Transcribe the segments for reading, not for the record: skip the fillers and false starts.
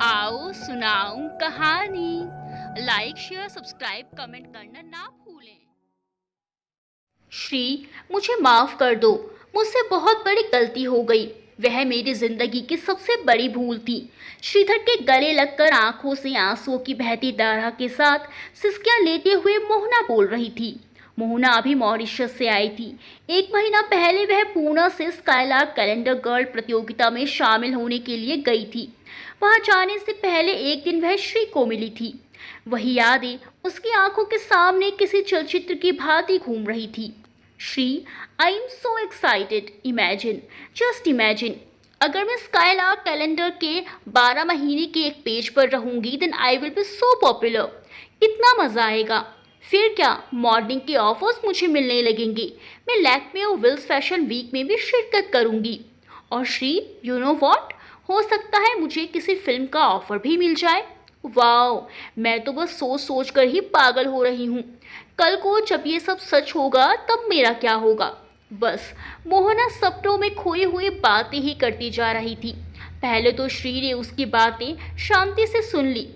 आओ सुनाऊं कहानी। लाइक शेयर सब्सक्राइब कमेंट करना ना भूलें। श्री, मुझे माफ कर दो। मुझसे बहुत बड़ी गलती हो गई। वह मेरी जिंदगी की सबसे बड़ी भूल थी। श्रीधर के गले लगकर आंखों से आंसुओं की बहती धारा के साथ सिसकियां लेते हुए मोहना बोल रही थी। मोहना अभी मॉरिशस से आई थी। 1 महीना पहले वह पूना से स्काईलार्क कैलेंडर गर्ल प्रतियोगिता में शामिल होने के लिए गई थी। वहां जाने से पहले एक दिन वह श्री को मिली थी। वही यादें उसकी आंखों के सामने किसी चलचित्र की भांति घूम रही थी। Shri, I am so excited. Imagine, just imagine, अगर मैं स्काईलार्क कैलेंडर के 12 महीने के एक पेज पर रहूंगी, then I will be so popular. कितना मजा आएगा। फिर क्या, मॉडलिंग के ऑफर्स मुझे मिलने लगेंगे। मैं लैक्मे और विल्स फैशन वीक में भी शिरकत करूंगी। और श्री, यू नो वॉट, हो सकता है मुझे किसी फिल्म का ऑफर भी मिल जाए। वाओ, मैं तो बस सोच सोच कर ही पागल हो रही हूँ। कल को जब ये सब सच होगा तब मेरा क्या होगा। बस मोहना सपनों में खोई हुई बातें ही करती जा रही थी। पहले तो श्री ने उसकी बातें शांति से सुन ली।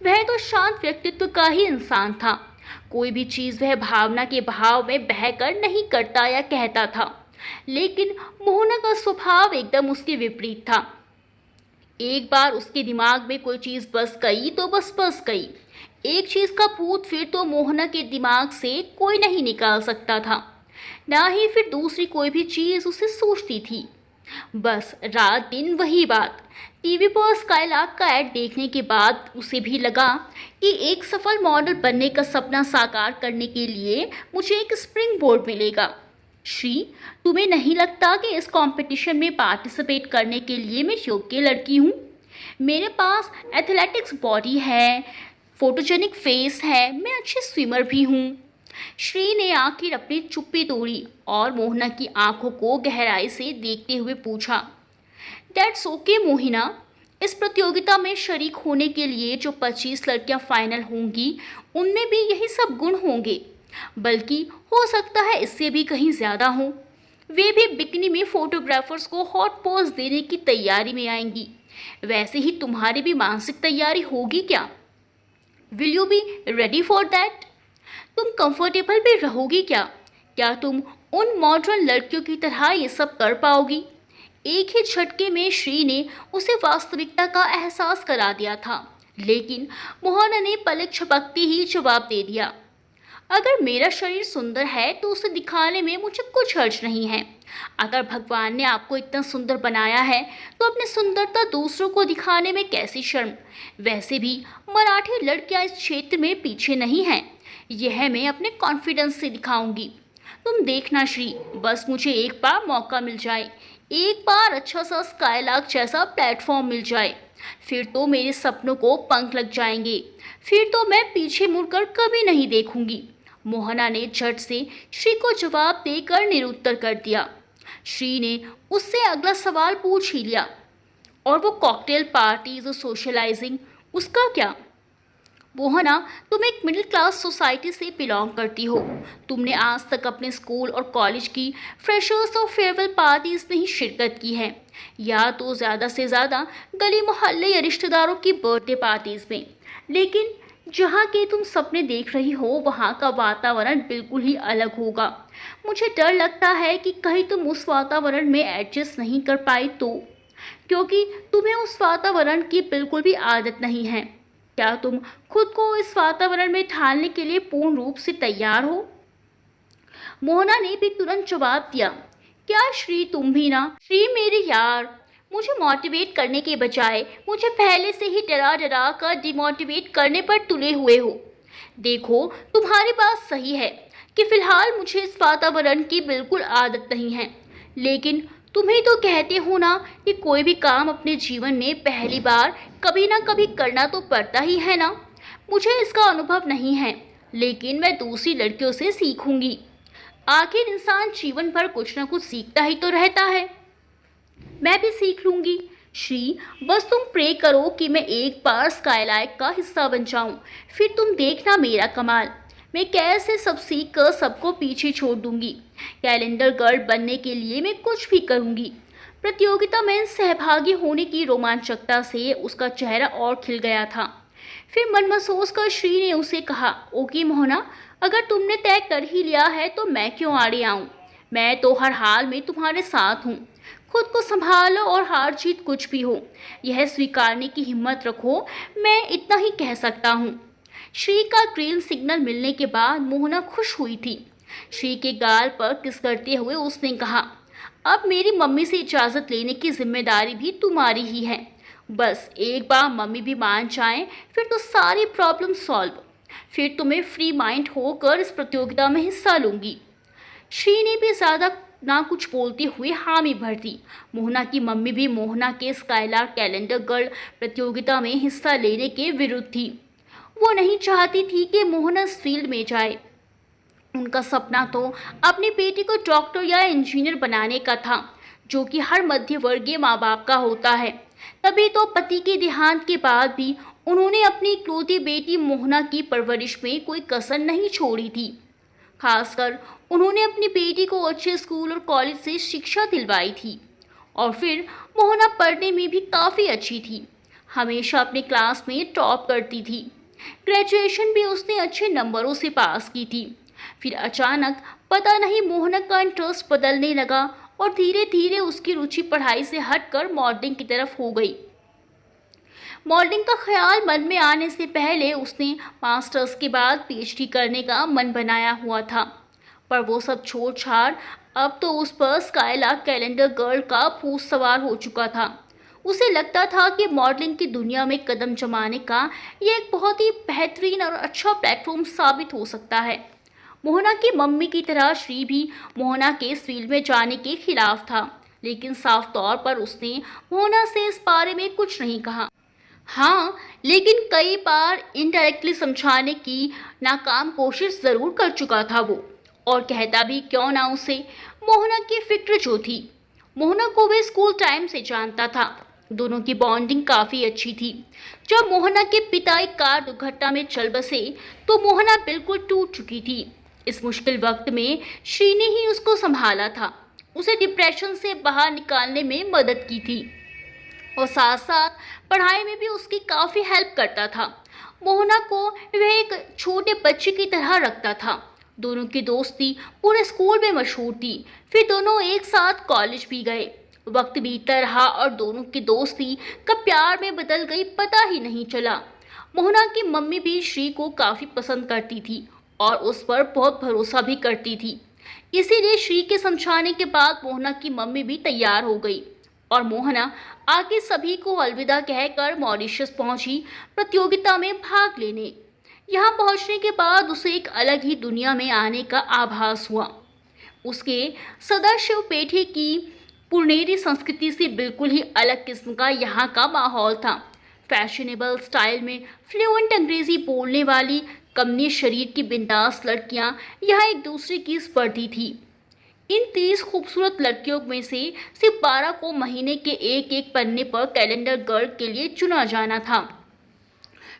वह तो शांत व्यक्तित्व का ही इंसान था। कोई भी चीज वह भावना के बहाव में बहकर नहीं करता या कहता था। लेकिन मोहना का स्वभाव एकदम उसके विपरीत था। एक बार उसके दिमाग में कोई चीज बस गई तो बस गई। एक चीज का भूत फिर तो मोहना के दिमाग से कोई नहीं निकाल सकता था। ना ही फिर दूसरी कोई भी चीज उसे सोचती थी। बस रात दिन वही बात। टीवी पर स्काईलार्क का ऐड देखने के बाद उसे भी लगा कि एक सफल मॉडल बनने का सपना साकार करने के लिए मुझे एक स्प्रिंग बोर्ड मिलेगा। श्री, तुम्हें नहीं लगता कि इस कंपटीशन में पार्टिसिपेट करने के लिए मैं योग्य लड़की हूँ? मेरे पास एथलेटिक्स बॉडी है, फोटोजेनिक फेस है, मैं अच्छी स्विमर भी हूँ। श्री ने आखिर अपनी चुप्पी तोड़ी और मोहना की आंखों को गहराई से देखते हुए पूछा, दैट्स ओके मोहिना। इस प्रतियोगिता में शरीक होने के लिए जो 25 लड़कियां फाइनल होंगी, उनमें भी यही सब गुण होंगे, बल्कि हो सकता है इससे भी कहीं ज्यादा हो। वे भी बिकनी में फोटोग्राफर्स को हॉट पोज देने की तैयारी में आएंगी। वैसे ही तुम्हारी भी मानसिक तैयारी होगी क्या? Will you be ready for that? तुम कंफर्टेबल भी रहोगी क्या? क्या तुम उन मॉडर्न लड़कियों की तरह ये सब कर पाओगी? एक ही झटके में श्री ने उसे वास्तविकता का एहसास करा दिया था। लेकिन मोहना ने पलक झपकते ही जवाब दे दिया, अगर मेरा शरीर सुंदर है तो उसे दिखाने में मुझे कुछ हर्ज नहीं है। अगर भगवान ने आपको इतना सुंदर बनाया है तो अपनी सुंदरता दूसरों को दिखाने में कैसी शर्म। वैसे भी मराठी लड़कियां इस क्षेत्र में पीछे नहीं हैं। यह मैं अपने कॉन्फिडेंस से दिखाऊंगी। तुम देखना श्री, बस मुझे एक बार मौका मिल जाए, एक बार अच्छा सा स्काईलार्क जैसा प्लेटफॉर्म मिल जाए, फिर तो मेरे सपनों को पंख लग जाएंगे। फिर तो मैं पीछे मुड़कर कभी नहीं देखूंगी। मोहना ने झट से श्री को जवाब देकर निरुत्तर कर दिया। श्री ने उससे अगला सवाल पूछ ही लिया, और वो कॉकटेल पार्टीज और सोशलाइजिंग, उसका क्या? मोहना, तुम एक मिडिल क्लास सोसाइटी से बिलोंग करती हो। तुमने आज तक अपने स्कूल और कॉलेज की फ्रेशर्स और फेयरवेल पार्टीज में ही शिरकत की है, या तो ज़्यादा से ज़्यादा गली मोहल्ले या रिश्तेदारों की बर्थडे पार्टीज में। लेकिन जहाँ के तुम सपने देख रही हो वहाँ का वातावरण बिल्कुल ही अलग होगा। मुझे डर लगता है कि कहीं तुम उस वातावरण में एडजस्ट नहीं कर पाई तो, क्योंकि तुम्हें उस वातावरण की बिल्कुल भी आदत नहीं है। क्या तुम खुद को इस वातावरण में ढालने के लिए पूर्ण रूप से तैयार हो? मोहना ने भी तुरंत जवाब दिया, क्या श्री तुम भी ना? श्री मेरे यार, मुझे मोटिवेट करने के बजाय मुझे पहले से ही डरा डरा कर डिमोटिवेट करने पर तुले हुए हो। देखो, तुम्हारी बात सही है कि फिलहाल मुझे इस वातावरण की बिल्कुल आदत नहीं है, लेकिन तुम ही तो कहते हो ना कि कोई भी काम अपने जीवन में पहली बार कभी ना कभी करना तो पड़ता ही है ना। मुझे इसका अनुभव नहीं है, लेकिन मैं दूसरी लड़कियों से सीखूंगी। आखिर इंसान जीवन भर कुछ ना कुछ सीखता ही तो रहता है। मैं भी सीख लूंगी। श्री, बस तुम प्रे करो कि मैं एक बार स्काईलार्क का हिस्सा बन जाऊं, फिर तुम देखना मेरा कमाल। मैं कैसे सब सीख कर सबको पीछे छोड़ दूंगी। कैलेंडर गर्ल बनने के लिए मैं कुछ भी करूंगी। प्रतियोगिता में सहभागी होने की रोमांचकता से उसका चेहरा और खिल गया था। फिर मन में सोचकर श्री ने उसे कहा, ओके मोहना, अगर तुमने तय कर ही लिया है तो मैं क्यों आड़े आऊं? मैं तो हर हाल में तुम्हारे साथ हूँ। खुद को संभालो और हार जीत कुछ भी हो, यह स्वीकारने की हिम्मत रखो, मैं इतना ही कह सकता हूँ। श्री का ग्रीन सिग्नल मिलने के बाद मोहना खुश हुई थी। श्री के गाल पर किस करते हुए उसने कहा, अब मेरी मम्मी से इजाज़त लेने की जिम्मेदारी भी तुम्हारी ही है। बस एक बार मम्मी भी मान जाएं, फिर तो सारी प्रॉब्लम सॉल्व। फिर तुम्हें फ्री माइंड होकर इस प्रतियोगिता में हिस्सा लूंगी। श्री ने भी ज़्यादा ना कुछ बोलते हुए हामी भर दी। मोहना की मम्मी भी मोहना के स्काईलार्क कैलेंडर गर्ल प्रतियोगिता में हिस्सा लेने के विरुद्ध थी। वो नहीं चाहती थी कि मोहना इस फील्ड में जाए। उनका सपना तो अपनी बेटी को डॉक्टर या इंजीनियर बनाने का था, जो कि हर मध्यवर्गीय माँ बाप का होता है। तभी तो पति के देहांत के बाद भी उन्होंने अपनी इकलौती बेटी मोहना की परवरिश में कोई कसर नहीं छोड़ी थी। खासकर उन्होंने अपनी बेटी को अच्छे स्कूल और कॉलेज से शिक्षा दिलवाई थी। और फिर मोहना पढ़ने में भी काफ़ी अच्छी थी, हमेशा अपने क्लास में टॉप करती थी। ग्रेजुएशन भी उसने अच्छे नंबरों से पास की थी। फिर अचानक पता नहीं मोहना का इंटरेस्ट बदलने लगा और धीरे धीरे उसकी रुचि पढ़ाई से हटकर मॉडलिंग की तरफ हो गई। मॉडलिंग का ख्याल मन में आने से पहले उसने मास्टर्स के बाद पीएचडी करने का मन बनाया हुआ था, पर वो सब छोड़ छाड़ अब तो उस पर स्काईलार्क कैलेंडर गर्ल का भूत सवार हो चुका था। उसे लगता था कि मॉडलिंग की दुनिया में कदम जमाने का ये एक बहुत ही बेहतरीन और अच्छा प्लेटफॉर्म साबित हो सकता है। मोहना की मम्मी की तरह श्री भी मोहना के इस फील्ड में जाने के खिलाफ था, लेकिन साफ तौर पर उसने मोहना से इस बारे में कुछ नहीं कहा। हाँ, लेकिन कई बार इनडायरेक्टली समझाने की नाकाम कोशिश ज़रूर कर चुका था वो, और कहता भी क्यों ना उसे मोहना की फिक्र जो थी। मोहना को वे स्कूल टाइम से जानता था, दोनों की बॉन्डिंग काफ़ी अच्छी थी। जब मोहना के पिता एक कार दुर्घटना में चल बसे तो मोहना बिल्कुल टूट चुकी थी। इस मुश्किल वक्त में श्री ने ही उसको संभाला था, उसे डिप्रेशन से बाहर निकालने में मदद की थी और साथ साथ पढ़ाई में भी उसकी काफ़ी हेल्प करता था। मोहना को वह एक छोटे बच्चे की तरह रखता था। दोनों की दोस्ती पूरे स्कूल में मशहूर थी। फिर दोनों एक साथ कॉलेज भी गए। वक्त बीतता रहा और दोनों की दोस्ती कब प्यार में बदल गई पता ही नहीं चला। मोहना की मम्मी भी श्री को काफ़ी पसंद करती थी और उस पर बहुत भरोसा भी करती थी। इसीलिए श्री के समझाने के बाद मोहना की मम्मी भी तैयार हो गई और मोहना आगे सभी को अलविदा कहकर मॉरिशस पहुंची प्रतियोगिता में भाग लेने। यहाँ पहुंचने के बाद उसे एक अलग ही दुनिया में आने का आभास हुआ। उसके सदाशिव पेठे की पुनेरी संस्कृति से बिल्कुल ही अलग किस्म का यहाँ का माहौल था। फैशनेबल स्टाइल में फ्लुएंट अंग्रेजी बोलने वाली कमनी शरीर की बिंदास लड़कियाँ यहाँ एक दूसरे की स्पर्धी थी। इन 30 खूबसूरत लड़कियों में से सिर्फ 12 को महीने के एक एक पन्ने पर कैलेंडर गर्ल के लिए चुना जाना था।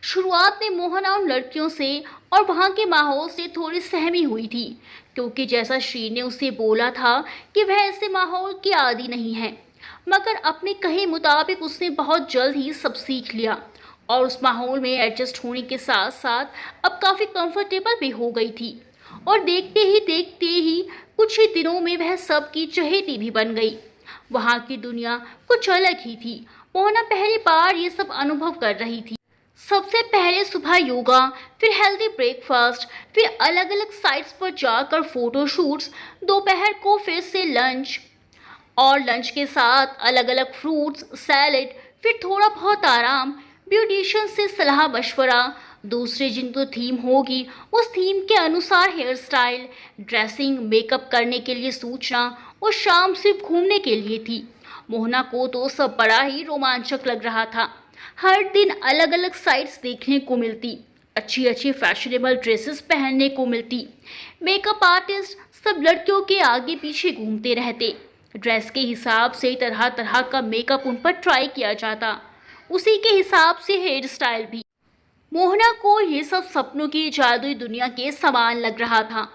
शुरुआत में मोहना उन लड़कियों से और वहाँ के माहौल से थोड़ी सहमी हुई थी, क्योंकि जैसा श्री ने उसे बोला था कि वह ऐसे माहौल की आदी नहीं है। मगर अपने कहे मुताबिक उसने बहुत जल्द ही सब सीख लिया और उस माहौल में एडजस्ट होने के साथ साथ अब काफ़ी कंफर्टेबल भी हो गई थी। और देखते ही कुछ ही दिनों में वह सबकी चहेती भी बन गई। वहाँ की दुनिया कुछ अलग ही थी। मोहना पहली बार ये सब अनुभव कर रही थी। सबसे पहले सुबह योगा, फिर हेल्दी ब्रेकफास्ट, फिर अलग अलग साइट्स पर जाकर फोटोशूट्स, दोपहर को फिर से लंच और लंच के साथ अलग अलग फ्रूट्स, सैलेड, फिर थोड़ा बहुत आराम, ब्यूटिशियन से सलाह मशवरा, दूसरे दिन तो थीम होगी उस थीम के अनुसार हेयर स्टाइल, ड्रेसिंग, मेकअप करने के लिए सूचना और शाम सिर्फ घूमने के लिए थी। मोहना को तो सब बड़ा ही रोमांचक लग रहा था। हर दिन अलग अलग साइट्स देखने को मिलती, अच्छी अच्छी फैशनेबल ड्रेसेस पहनने को मिलती। मेकअप आर्टिस्ट सब लड़कियों के आगे पीछे घूमते रहते। ड्रेस के हिसाब से तरह तरह का मेकअप उन पर ट्राई किया जाता, उसी के हिसाब से हेयर स्टाइल भी। मोहना को ये सब सपनों की जादुई दुनिया के समान लग रहा था।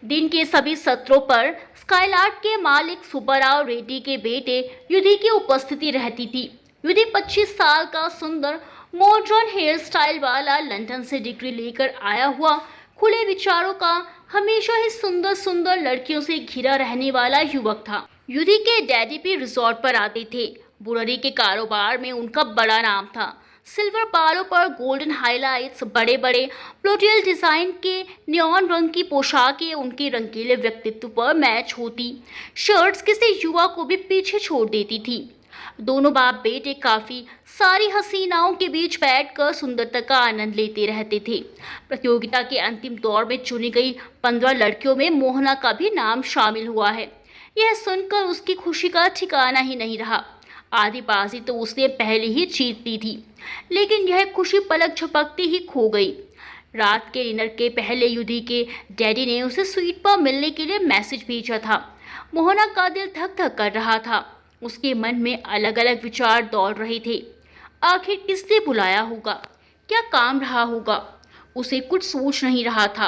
दिन के सभी सत्रों पर स्काईलार्क के मालिक सुब्बाराव रेड्डी के बेटे युधि की उपस्थिति रहती थी। युधि 25 साल का सुंदर मॉडर्न हेयर स्टाइल वाला, लंदन से डिग्री लेकर आया हुआ, खुले विचारों का, हमेशा ही सुंदर सुंदर लड़कियों से घिरा रहने वाला युवक था। युधि के डैडी भी रिजॉर्ट पर आते थे। बुनरी के कारोबार में उनका बड़ा नाम था। सिल्वर बालों पर गोल्डन हाइलाइट्स, बड़े बड़े फ्लोटियल डिजाइन के नियॉन रंग की पोशाकें उनके रंगीले व्यक्तित्व पर मैच होती शर्ट्स किसी युवा को भी पीछे छोड़ देती थी। दोनों बाप बेटे काफी सारी हसीनाओं के बीच बैठकर सुंदरता का आनंद लेते रहते थे। प्रतियोगिता के अंतिम दौर में चुनी गई 15 लड़कियों में मोहना का भी नाम शामिल हुआ है। यह सुनकर उसकी खुशी का ठिकाना ही नहीं रहा। आधी बाजी तो उसने पहले ही जीत ली थी, लेकिन यह खुशी पलक झपकते ही खो गई। रात के डिनर के पहले युधि के डैडी ने उसे स्वीट पर मिलने के लिए मैसेज भेजा था। मोहना का दिल धक धक कर रहा था। उसके मन में अलग अलग विचार दौड़ रहे थे। आखिर किसने बुलाया होगा? क्या काम रहा होगा? उसे कुछ सोच नहीं रहा था।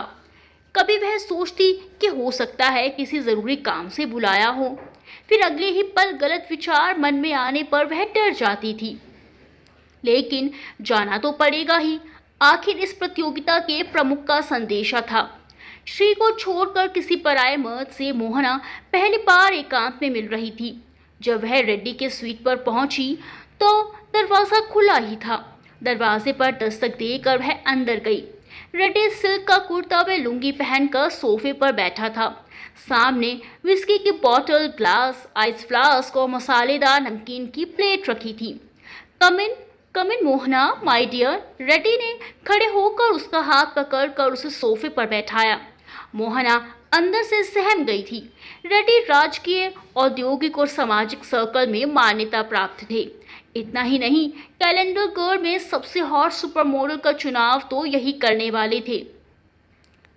कभी वह सोचती कि हो सकता है किसी ज़रूरी काम से बुलाया हो, फिर अगले ही पल गलत विचार मन में आने पर वह डर जाती थी। लेकिन जाना तो पड़ेगा ही। आखिर इस प्रतियोगिता के प्रमुख का संदेशा था। श्री को छोड़कर किसी पराये मर्द से मोहना पहली बार एकांत में मिल रही थी। जब वह रेड्डी के स्वीट पर पहुंची तो दरवाज़ा खुला ही था। दरवाजे पर दस्तक देकर वह अंदर गई। रेड्डी सिल्क का कुर्ता व लुंगी पहनकर सोफे पर बैठा था। सामने विस्की की बोतल, ग्लास, आइस फ्लास्क और मसालेदार नमकीन की प्लेट रखी थी। कम इन मोहना, माय डियर। रेड्डी ने खड़े होकर उसका हाथ पकड़कर उसे सोफे पर बैठाया। मोहना अंदर से सहम गई थी। रेड्डी राजकीय, औद्योगिक और सामाजिक सर्कल में मान्यता प्राप्त थे। इतना ही नहीं, कैलेंडर गर्ल में सबसे हॉट सुपर मॉडल का चुनाव तो यही करने वाले थे।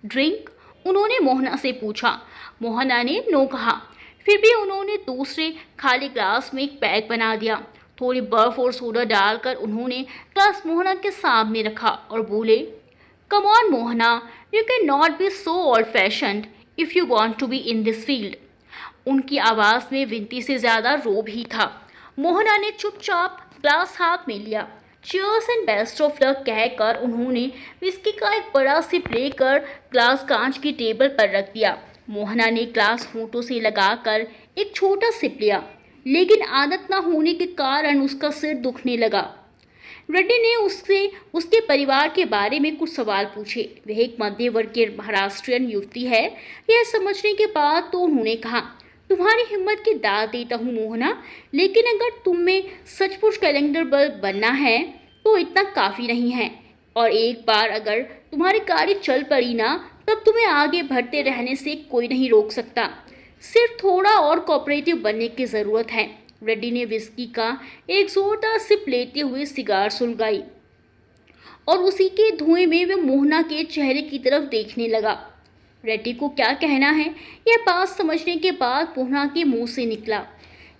ड्रिंक? उन्होंने मोहना से पूछा। मोहना ने नो कहा। फिर भी उन्होंने दूसरे खाली ग्लास में एक पैक बना दिया। थोड़ी बर्फ और सोडा डालकर उन्होंने ग्लास मोहना के सामने रखा और बोले, come on Mohana, you can not be so old fashioned if you want to be in this field. उनकी आवाज़ में विनती से ज़्यादा रोब ही था। मोहना ने चुपचाप ग्लास हाथ में लिया। Cheers and best of luck कहकर उन्होंने विस्की का एक बड़ा सिप लेकर ग्लास कांच की टेबल पर रख दिया। मोहना ने ग्लास होठों से लगाकर एक छोटा सिप लिया, लेकिन आदत न होने के कारण उसका सिर दुखने लगा। रेड्डी ने उससे उसके परिवार के बारे में कुछ सवाल पूछे। वह एक मध्य वर्गीय महाराष्ट्रियन युवती है। यह समझने के बाद तो उन्होंने कहा, तुम्हारी हिम्मत की दाद देता हूँ मोहना, लेकिन अगर तुम में सचमुच कैलेंडर बल्ब बनना है तो इतना काफ़ी नहीं है। और एक बार अगर तुम्हारी गाड़ी चल पड़ी ना, तब तुम्हें आगे बढ़ते रहने से कोई नहीं रोक सकता। सिर्फ थोड़ा और कोऑपरेटिव बनने की ज़रूरत है। रेड्डी ने विस्की का एक जोरदार सिप लेते हुए सिगार सुलगाई और उसी के धुएं में वह मोहना के चेहरे की तरफ देखने लगा। रेड्डी को क्या कहना है, यह बात समझने के बाद मोहना के मुंह से निकला,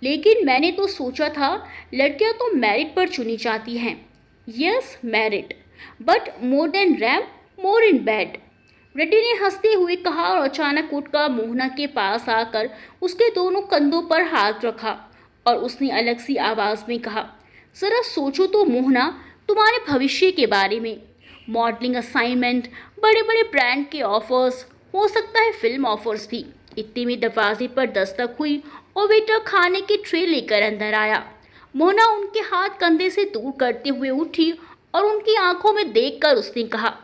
लेकिन मैंने तो सोचा था लड़कियां तो मेरिट पर चुनी जाती हैं। Yes merit, but more than RAM, more in bed. Reddy ने हंसते हुए कहा और अचानक उठकर मोहना के पास आकर उसके दोनों कंधों पर हाथ रखा और उसने अलग सी आवाज़ में कहा, ज़रा सोचो तो मोहना, तुम्हारे भविष्य के बारे में। मॉडलिंग असाइनमेंट, बड़े बड़े ब्रांड के ऑफर्स, हो सकता है फिल्म ऑफर्स भी। इतने में दरवाजे पर दस्तक हुई और वेटर खाने की ट्रे लेकर अंदर आया। मोहना उनके हाथ कंधे से दूर करते हुए उठी और उनकी आंखों में देखकर उसने कहा,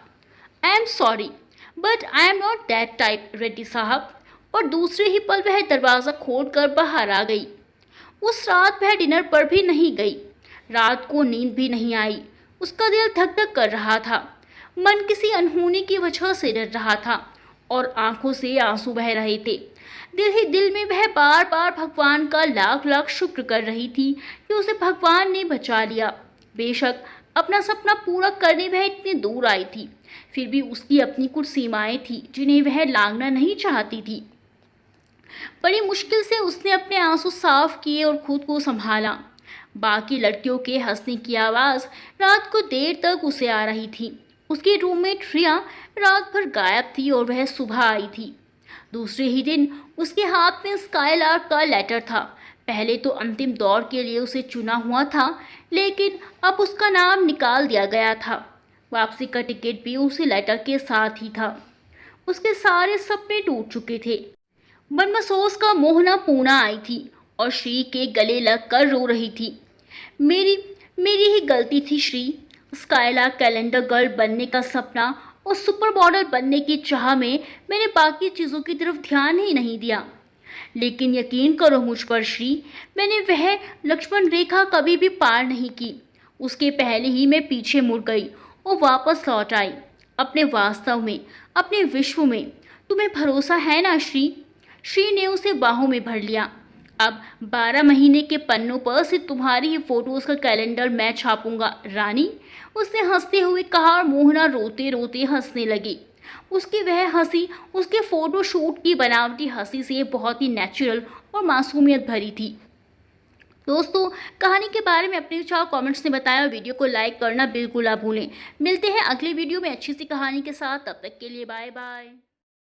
I am sorry but I am not that type Reddy साहब। और दूसरे ही पल वह दरवाज़ा खोलकर बाहर आ गई। उस रात वह डिनर पर भी नहीं गई। रात को नींद भी नहीं आई। उसका दिल धक धक कर रहा था। मन किसी अनहोनी की वजह से डर रहा था और आंखों से आंसू बह रहे थे। दिल ही दिल में वह बार बार भगवान का लाख लाख शुक्र कर रही थी कि उसे भगवान ने बचा लिया। बेशक अपना सपना पूरा करने वह इतनी दूर आई थी, फिर भी उसकी अपनी कुछ सीमाएं थी जिन्हें वह लांघना नहीं चाहती थी। बड़ी मुश्किल से उसने अपने आंसू साफ किए और खुद को संभाला। बाकी लड़कियों के हंसने की आवाज़ रात को देर तक उसे आ रही थी। उसकी रूममेट रिया रात भर गायब थी और वह सुबह आई थी। दूसरे ही दिन उसके हाथ में स्काईलार्क का लेटर था। पहले तो अंतिम दौर के लिए उसे चुना हुआ था, लेकिन अब उसका नाम निकाल दिया गया था। वापसी का टिकट भी उसी लेटर के साथ ही था। उसके सारे सपने टूट चुके थे। बनमसोस का मोहना पूना आई थी और श्री के गले लगकर रो रही थी। मेरी मेरी ही गलती थी श्री। स्काईलार्क कैलेंडर गर्ल बनने का सपना और सुपर मॉडल बनने की चाह में मैंने बाकी चीज़ों की तरफ ध्यान ही नहीं दिया। लेकिन यकीन करो मुझ पर श्री, मैंने वह लक्ष्मण रेखा कभी भी पार नहीं की। उसके पहले ही मैं पीछे मुड़ गई और वापस लौट आई अपने वास्तव में, अपने विश्व में। तुम्हें भरोसा है ना श्री? श्री ने उसे बाहों में भर लिया। अब 12 महीने के पन्नों पर से तुम्हारी ही फोटोज का कैलेंडर मैं छापूंगा रानी, उसने हंसते हुए कहा और मोहना रोते रोते हंसने लगी। उसकी वह हंसी उसके फोटो शूट की बनावटी हंसी से बहुत ही नेचुरल और मासूमियत भरी थी। दोस्तों, कहानी के बारे में अपने विचार कमेंट्स में बताएं और वीडियो को लाइक करना बिल्कुल ना भूलें। मिलते हैं अगले वीडियो में अच्छी सी कहानी के साथ। तब तक के लिए बाय बाय।